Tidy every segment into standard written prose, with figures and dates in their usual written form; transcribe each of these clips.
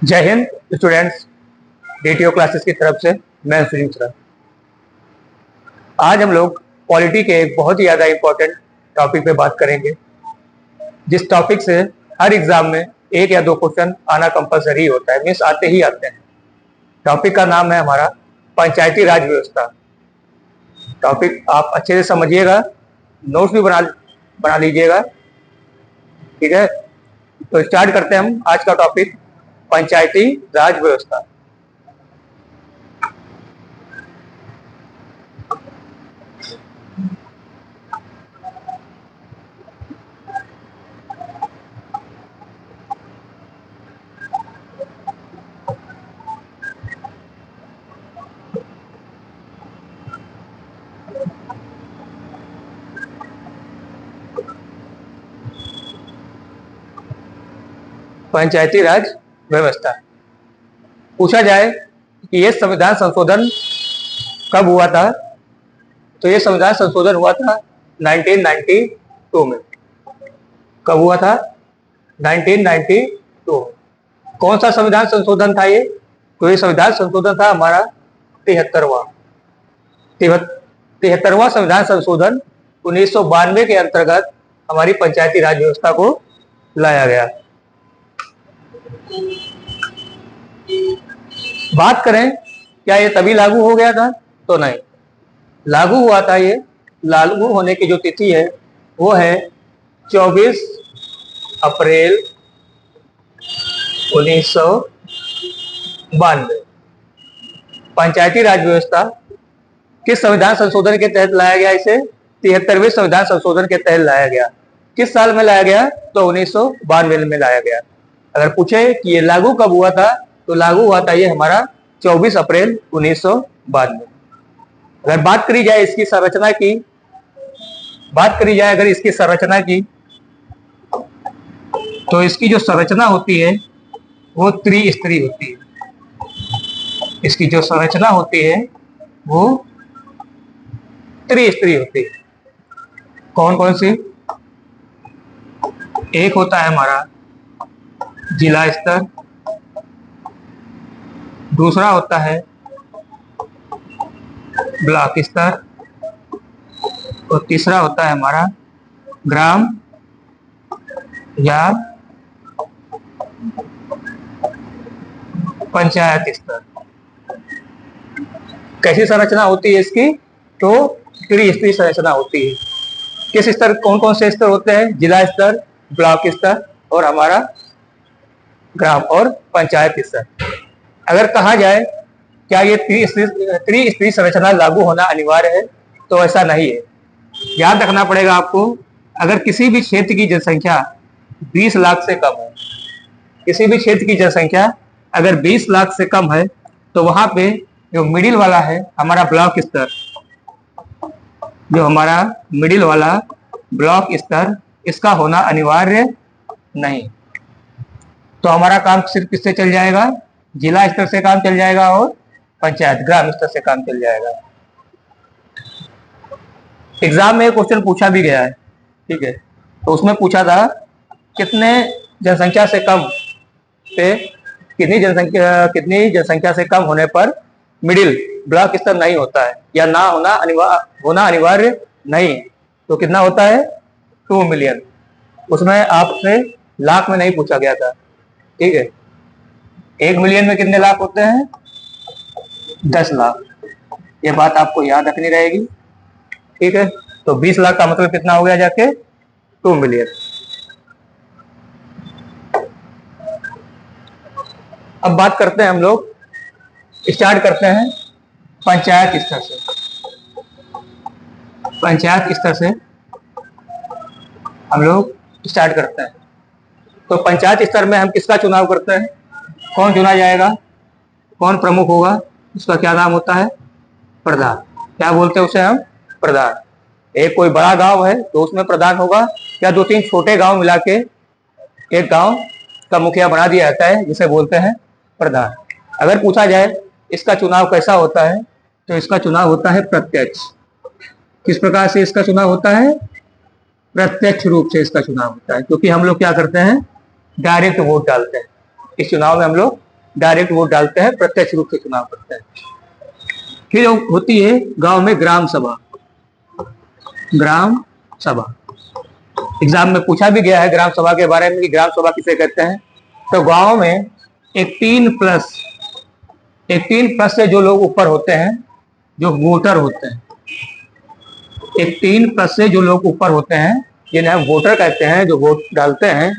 जय Hind students. DTO classes की तरफ से मैं सुनील सर। आज हम लोग पॉलिटी के एक बहुत ही ज़्यादा इम्पोर्टेंट टॉपिक पे बात करेंगे, जिस टॉपिक से हर एग्जाम में एक या दो क्वेश्चन आना कंपलसरी होता है, मीन्स आते ही आते हैं। टॉपिक का नाम है हमारा पंचायती राज व्यवस्था। टॉपिक आप अच्छे से समझिएगा, नोट्स भी बना लीजिएगा, ठीक है। तो स्टार्ट करते हैं हम आज का टॉपिक, पंचायती राज व्यवस्था। पंचायती राज व्यवस्था पूछा जाए कि ये संविधान संशोधन कब हुआ था, तो ये संविधान संशोधन हुआ था 1992 में। कब हुआ था? 1992। कौन सा संविधान संशोधन था ये? तो ये संविधान संशोधन था हमारा 73वां संविधान संशोधन 1992 के अंतर्गत हमारी पंचायती राज व्यवस्था को लाया गया। बात करें क्या ये तभी लागू हो गया था, तो नहीं। लागू हुआ था, ये लागू होने की जो तिथि है वो है 24 अप्रैल 1992। पंचायती राज व्यवस्था किस संविधान संशोधन के तहत लाया गया? इसे 73वें संविधान संशोधन के तहत लाया गया। किस साल में लाया गया? तो 1992 में लाया गया। अगर पूछे कि ये लागू कब हुआ था, तो लागू हुआ था ये हमारा 24 अप्रैल 1992। अगर बात करी जाए इसकी संरचना की, अगर इसकी संरचना की, तो इसकी जो संरचना होती है वो त्रिस्तरीय होती है। इसकी जो संरचना होती है वो त्रिस्तरीय होती है। कौन कौन सी? एक होता है हमारा जिला स्तर, दूसरा होता है ब्लॉक स्तर, और तीसरा होता है हमारा ग्राम या पंचायत स्तर। कैसी संरचना होती है इसकी? तो त्रिस्तरीय संरचना होती है। किस स्तर, कौन कौन से स्तर होते हैं? जिला स्तर, ब्लॉक स्तर और हमारा ग्राम और पंचायत स्तर। अगर कहा जाए क्या ये त्रिस्तरीय संरचना लागू होना अनिवार्य है, तो ऐसा नहीं है। याद रखना पड़ेगा आपको, अगर किसी भी क्षेत्र की जनसंख्या 20 लाख से कम है, किसी भी क्षेत्र की जनसंख्या अगर 20 लाख से कम है, तो वहां पे जो मिडिल वाला है हमारा ब्लॉक स्तर, जो हमारा मिडिल वाला ब्लॉक स्तर, इसका होना अनिवार्य नहीं। तो हमारा काम सिर्फ किससे चल जाएगा? जिला स्तर से काम चल जाएगा और पंचायत ग्राम स्तर से काम चल जाएगा। एग्जाम में क्वेश्चन पूछा भी गया है, ठीक है। तो उसमें पूछा था कितने जनसंख्या से कम पे, कितनी जनसंख्या से कम होने पर मिडिल ब्लॉक स्तर नहीं होता है या ना होना अनिवार्य नहीं। तो कितना होता है? 2 मिलियन। उसमें आपसे लाख में नहीं पूछा गया था, ठीक है। 1 मिलियन में कितने लाख होते हैं? 10 लाख। ये बात आपको याद रखनी रहेगी, ठीक है। तो 20 लाख का मतलब कितना हो गया जाके? 2 मिलियन। अब बात करते हैं हम लोग, स्टार्ट करते हैं पंचायत स्तर से। पंचायत स्तर से हम लोग स्टार्ट करते हैं। तो पंचायत स्तर में हम किसका चुनाव करते हैं? कौन चुना जाएगा? कौन प्रमुख होगा? उसका क्या नाम होता है? प्रधान। क्या बोलते हैं उसे हम? प्रधान। एक कोई बड़ा गांव है तो उसमें प्रधान होगा, या 2-3 छोटे गांव मिला के एक गांव का मुखिया बना दिया जाता है, जिसे बोलते हैं प्रधान। अगर पूछा जाए इसका चुनाव कैसा होता है, तो इसका चुनाव होता है प्रत्यक्ष। किस प्रकार से इसका चुनाव होता है? प्रत्यक्ष रूप से इसका चुनाव होता है, क्योंकि हम लोग क्या करते हैं? डायरेक्ट वोट डालते हैं। इस चुनाव में हम लोग डायरेक्ट वोट डालते हैं, प्रत्यक्ष रूप से चुनाव करते हैं। फिर होती है गांव में ग्राम सभा। ग्राम सभा एग्जाम में पूछा भी गया है ग्राम सभा के बारे में कि ग्राम सभा किसे कहते हैं। तो गांव में एक 3+ से जो लोग ऊपर होते हैं, जो वोटर होते हैं, एक 3+ से जो लोग ऊपर होते हैं, जिन्हें हम वोटर कहते हैं, जो वोट डालते हैं,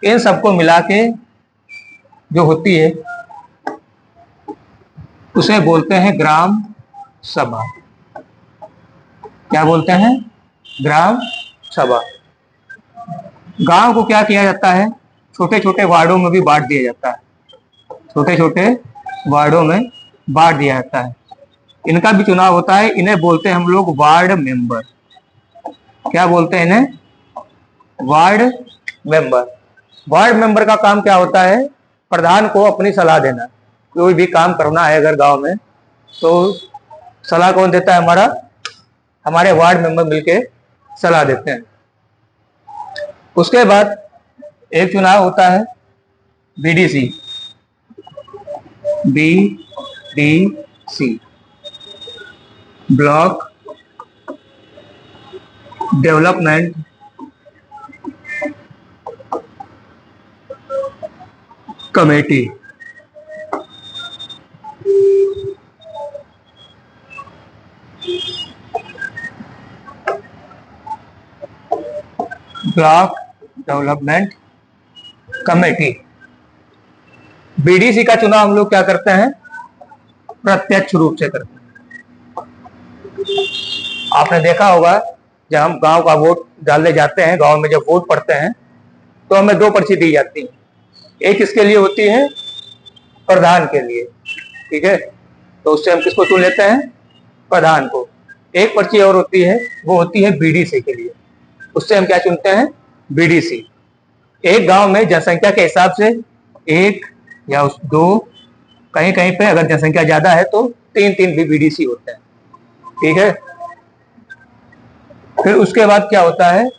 इन सबको मिला के जो होती है उसे बोलते हैं ग्राम सभा। क्या बोलते हैं? ग्राम सभा। गांव को क्या किया जाता है? छोटे छोटे वार्डों में भी बांट दिया जाता है। छोटे छोटे वार्डों में बांट दिया जाता है। इनका भी चुनाव होता है। इन्हें बोलते हैं हम लोग वार्ड मेंबर। क्या बोलते हैं इन्हें? Ward member. वार्ड मेंबर का काम क्या होता है? प्रधान को अपनी सलाह देना। कोई भी काम करना है अगर गांव में, तो सलाह कौन देता है? हमारे वार्ड मेंबर मिलके सलाह देते हैं। उसके बाद एक चुनाव होता है BDC. BDC block development committee. Block development committee. BDC का चुनाव हम लोग क्या करते हैं? प्रत्यक्ष रूप से करते हैं। आपने देखा होगा जब हम गांव का वोट डालने जाते हैं, गांव में जब वोट पड़ते हैं तो हमें 2 पर्ची दी जाती है। एक इसके लिए होती है प्रधान के लिए, ठीक है, तो उससे हम किसको चुन लेते हैं? प्रधान को। एक पर्ची और होती है, वो होती है बीडीसी के लिए। उससे हम क्या चुनते हैं? बीडीसी। एक गांव में जनसंख्या के हिसाब से 1 या 2, कहीं कहीं पे अगर जनसंख्या ज्यादा है तो 3 भी बीडीसी होते हैं, ठीक है। फिर उसके बाद क्या होता है?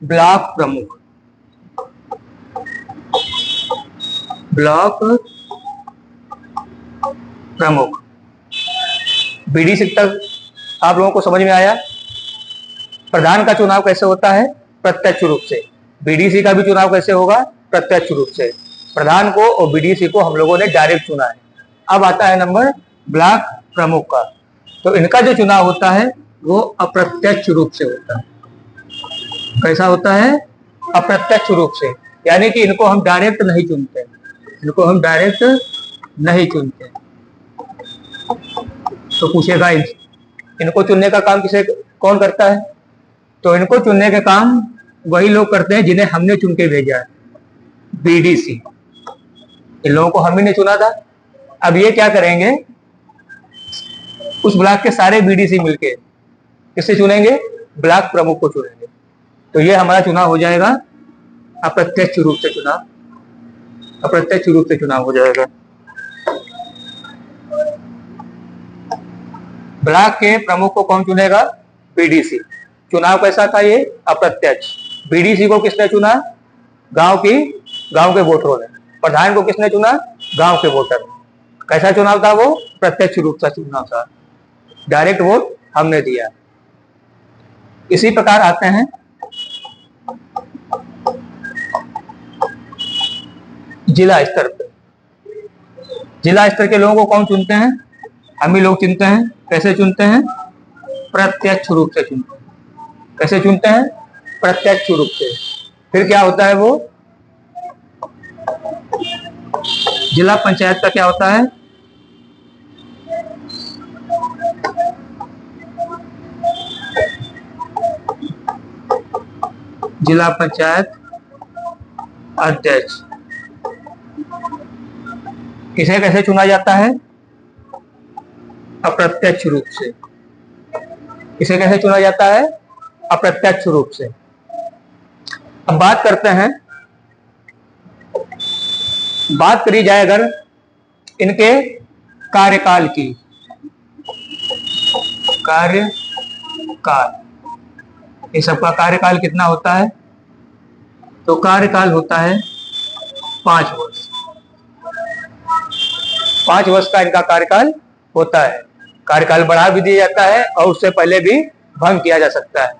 ब्लॉक प्रमुख। ब्लॉक प्रमुख। बीडीसी तक आप लोगों को समझ में आया? प्रधान का चुनाव कैसे होता है? प्रत्यक्ष रूप से। बीडीसी का भी चुनाव कैसे होगा? प्रत्यक्ष रूप से। प्रधान को और बीडीसी को हम लोगों ने डायरेक्ट चुना है। अब आता है नंबर ब्लॉक प्रमुख का। तो इनका जो चुनाव होता है वो अप्रत्यक्ष रूप से होता है। कैसा होता है? अप्रत्यक्ष रूप से, यानी कि इनको हम डायरेक्ट नहीं चुनते। इनको हम डायरेक्ट नहीं चुनते। तो पूछेगा इनको चुनने का काम कौन करता है? तो इनको चुनने का काम वही लोग करते हैं जिन्हें हमने चुन के भेजा है, बीडीसी। इन लोगों को हम ही ने चुना था। अब ये क्या करेंगे? उस ब्लॉक के सारे बीडीसी मिलके किससे चुनेंगे? ब्लॉक प्रमुख को चुनेंगे। तो ये हमारा चुनाव हो जाएगा अप्रत्यक्ष रूप से चुनाव। अप्रत्यक्ष रूप से चुनाव हो जाएगा। ब्लॉक के प्रमुख को कौन चुनेगा? बीडीसी। चुनाव कैसा था? ये अप्रत्यक्ष। बीडीसी को किसने चुना? गांव के वोटरों ने। प्रधान को किसने चुना? गांव के वोटर ने। कैसा चुनाव था वो? प्रत्यक्ष रूप से चुनाव था। डायरेक्ट वोट हमने दिया। इसी प्रकार आते हैं जिला स्तर पे। जिला स्तर के लोगों को कौन चुनते हैं? हम ही लोग चुनते हैं। कैसे चुनते हैं? प्रत्यक्ष रूप से चुनते हैं। कैसे चुनते हैं? प्रत्यक्ष रूप से। फिर क्या होता है? वो जिला पंचायत का क्या होता है? जिला पंचायत अध्यक्ष। इसे कैसे चुना जाता है? अप्रत्यक्ष रूप से। इसे कैसे चुना जाता है? अप्रत्यक्ष रूप से। अब बात करते हैं, बात करी जाए अगर इनके कार्यकाल की। कार्यकाल, इन सबका कार्यकाल कितना होता है? तो कार्यकाल होता है 5 वर्ष। 5 वर्ष का इनका कार्यकाल होता है। कार्यकाल बढ़ा भी दिया जाता है और उससे पहले भी भंग किया जा सकता है।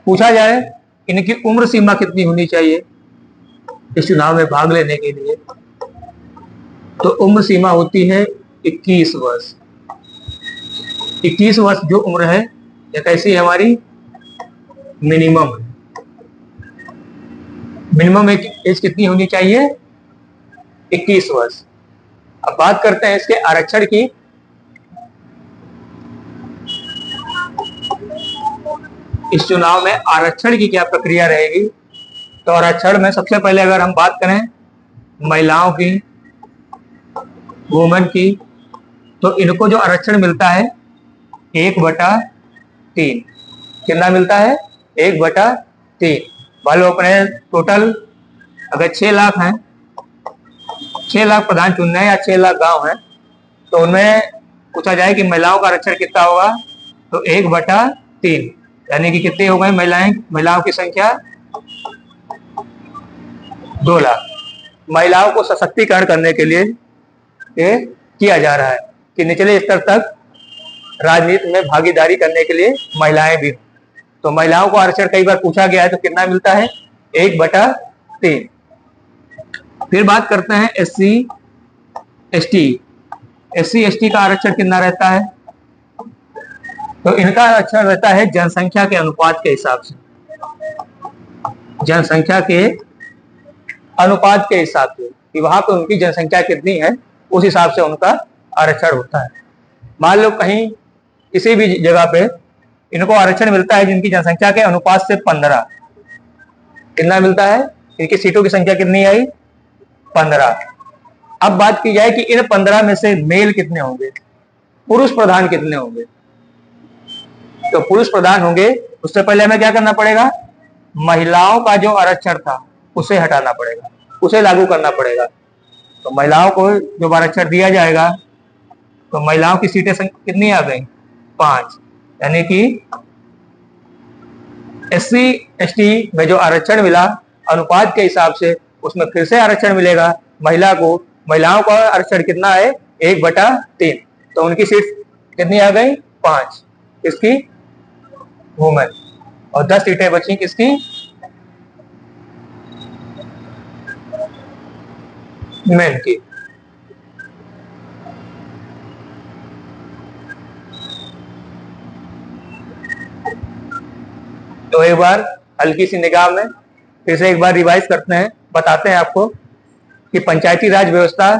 पूछा जाए इनकी उम्र सीमा कितनी होनी चाहिए इस चुनाव में भाग लेने के लिए, तो उम्र सीमा होती है 21 वर्ष। 21 वर्ष जो उम्र है ये कैसी है हमारी, मिनिमम है। मिनिमम एज कितनी होनी चाहिए, 21 वर्ष। अब बात करते हैं इसके आरक्षण की। इस चुनाव में आरक्षण की क्या प्रक्रिया रहेगी, तो आरक्षण में सबसे पहले अगर हम बात करें महिलाओं की, वुमेन की, तो इनको जो आरक्षण मिलता है 1/3। कितना मिलता है, 1/3। मान लो अपने टोटल अगर 6 लाख हैं, 6 लाख प्रधान चुनने हैं या 6 लाख गांव हैं, तो उनमें पूछा जाए कि महिलाओं का आरक्षण कितना होगा, तो 1/3, यानी कि कितनी हो गई महिलाओं की संख्या 2 लाख। महिलाओं को सशक्तिकरण करने के लिए ये किया जा रहा है कि निचले स्तर तक राजनीति में भागीदारी करने के लिए महिलाएं भी। तो महिलाओं को आरक्षण कई बार पूछा गया है, तो कितना मिलता है, 1/3। फिर बात करते हैं SC ST का आरक्षण कितना रहता है, तो इनका आरक्षण रहता है जनसंख्या के अनुपात के हिसाब से। जनसंख्या के अनुपात के हिसाब से कि वहां पे उनकी जनसंख्या कितनी है, उस हिसाब से उनका आरक्षण होता है। मान लो कहीं किसी भी जगह पे इनको आरक्षण मिलता है जिनकी जनसंख्या के अनुपात से 15। कितना मिलता है, इनकी सीटों की संख्या कितनी आई, 15। अब बात की जाए कि इन 15 में से मेल कितने होंगे, पुरुष प्रधान कितने होंगे। तो पुरुष प्रधान होंगे, उससे पहले हमें क्या करना पड़ेगा, महिलाओं का जो आरक्षण था उसे हटाना पड़ेगा, उसे लागू करना पड़ेगा। तो महिलाओं को जो आरक्षण दिया जाएगा, तो महिलाओं की सीटें कितनी आ गई, 5। यानी कि SC ST में जो आरक्षण मिला अनुपात के हिसाब से, उसमें फिर से आरक्षण मिलेगा महिलाओं का आरक्षण कितना है, 1/3। तो उनकी सीट कितनी आ गई, 5 किसकी, वुमेन, और 10 सीटें बची किसकी, मेन की। तो एक बार हल्की सी निगाह में फिर से एक बार रिवाइज करते हैं, बताते हैं आपको कि पंचायती राज व्यवस्था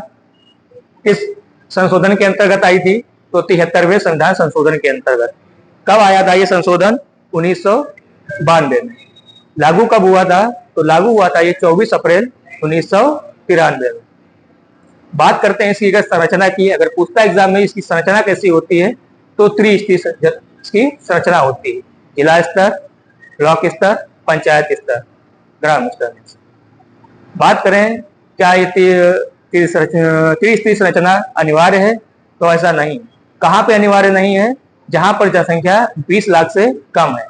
किस संशोधन के अंतर्गत आई थी, तो 73वें संविधान संशोधन के अंतर्गत। कब आया था ये संशोधन, 1992 में। लागू कब हुआ था, तो लागू हुआ था ये 24 अप्रैल 1993 में। बात करते हैं इसकी संरचना की। अगर पूछता एग्जाम में इसकी संरचना कैसी होती है, तो 3 स्तर इसकी संरचना होती है, जिला स्तर, ब्लॉक स्तर, पंचायत स्तर, ग्राम स्तर। बात करें क्या ये त्रिस्तरीय संरचना अनिवार्य है, तो ऐसा नहीं। कहाँ पे अनिवार्य नहीं है, जहां पर जनसंख्या 20 लाख से कम है।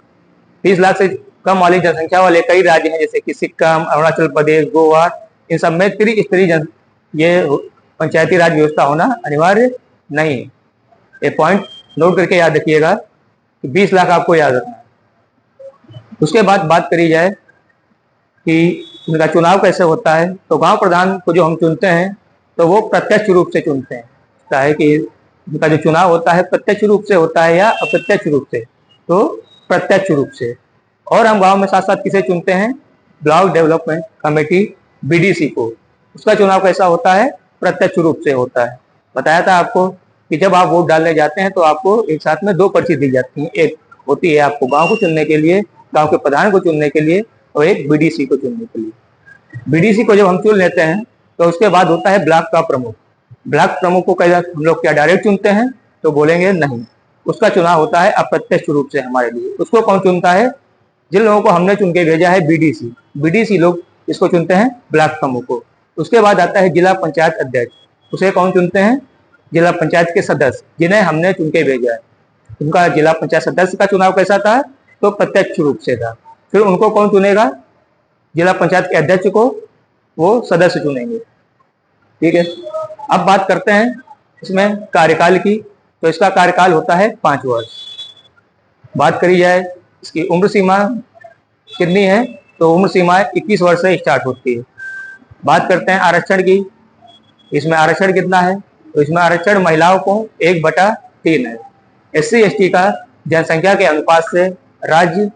20 लाख से कम वाली जनसंख्या वाले कई राज्य हैं, जैसे कि सिक्किम, अरुणाचल प्रदेश, गोवा, इन सब में त्रिस्तरीय ये पंचायती राज व्यवस्था होना अनिवार्य नहीं है। ये पॉइंट नोट करके याद रखिएगा कि 20 लाख आपको याद रखना है। उसके बाद बात करी जाए कि उनका चुनाव कैसे होता है, तो गांव प्रधान को जो हम चुनते हैं, तो वो प्रत्यक्ष रूप से चुनते हैं। क्या है कि उनका जो चुनाव होता है प्रत्यक्ष रूप से होता है या अप्रत्यक्ष रूप से, तो प्रत्यक्ष रूप से। और हम गांव में साथ साथ किसे चुनते हैं, ब्लॉक डेवलपमेंट कमेटी BDC को। उसका चुनाव कैसा होता है, प्रत्यक्ष रूप से होता है। बताया था आपको कि जब आप वोट डालने जाते हैं तो आपको एक साथ में 2 पर्ची दी जाती है। एक होती है आपको गांव को चुनने के लिए, गांव के प्रधान को चुनने के लिए, और एक BDC को चुनने के लिए। BDC को जब हम चुन लेते हैं तो उसके बाद होता है ब्लॉक का प्रमुख। ब्लॉक प्रमुख को हम लोग क्या डायरेक्ट चुनते हैं, तो बोलेंगे नहीं। उसका चुनाव होता है अप्रत्यक्ष रूप से हमारे लिए। उसको कौन चुनता है, जिन लोगों को हमने चुन के भेजा है BDC लोग इसको चुनते हैं, ब्लॉक प्रमुख को। उसके बाद आता है जिला पंचायत अध्यक्ष, उसे कौन चुनते हैं, जिला पंचायत के सदस्य, जिन्हें हमने चुन के भेजा है। उनका जिला पंचायत सदस्य का चुनाव कैसा था, तो प्रत्यक्ष रूप से था। फिर उनको कौन चुनेगा, जिला पंचायत के अध्यक्ष को वो सदस्य चुनेंगे। ठीक है। अब बात करते हैं इसमें कार्यकाल की। तो इसका कार्यकाल होता है 5 वर्ष। बात करी जाए इसकी उम्र सीमा कितनी है, तो उम्र सीमा 21 वर्ष से स्टार्ट होती है। बात करते हैं आरक्षण की। इसमें आरक्षण कितना है, तो इसमें आरक्षण महिलाओं को 1/3 है। SC ST का जनसंख्या के अनुपात से राज्य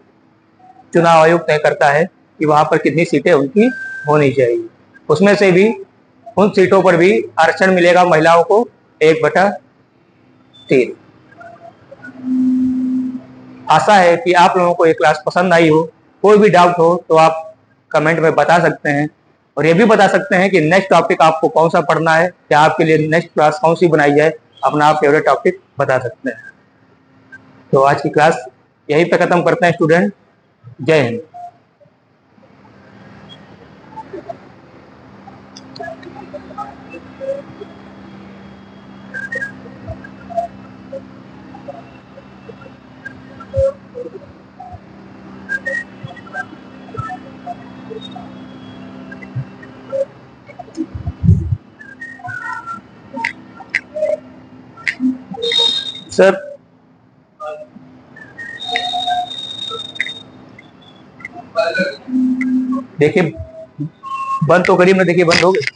चुनाव आयोग तय करता है कि वहां पर कितनी सीटें उनकी होनी चाहिए। उसमें से भी उन सीटों पर भी आरक्षण मिलेगा महिलाओं को 1/3। आशा है कि आप लोगों को ये क्लास पसंद आई हो। कोई भी डाउट हो तो आप कमेंट में बता सकते हैं, और ये भी बता सकते हैं कि नेक्स्ट टॉपिक आपको कौन सा पढ़ना है, या आपके लिए नेक्स्ट क्लास कौन सी बनाई जाए। अपना आप फेवरेट टॉपिक बता सकते हैं। तो आज की क्लास यहीं पे खत्म करते हैं स्टूडेंट। जय हिंद। सर देखिए, बंद तो करीब में, देखिए बंद हो गए।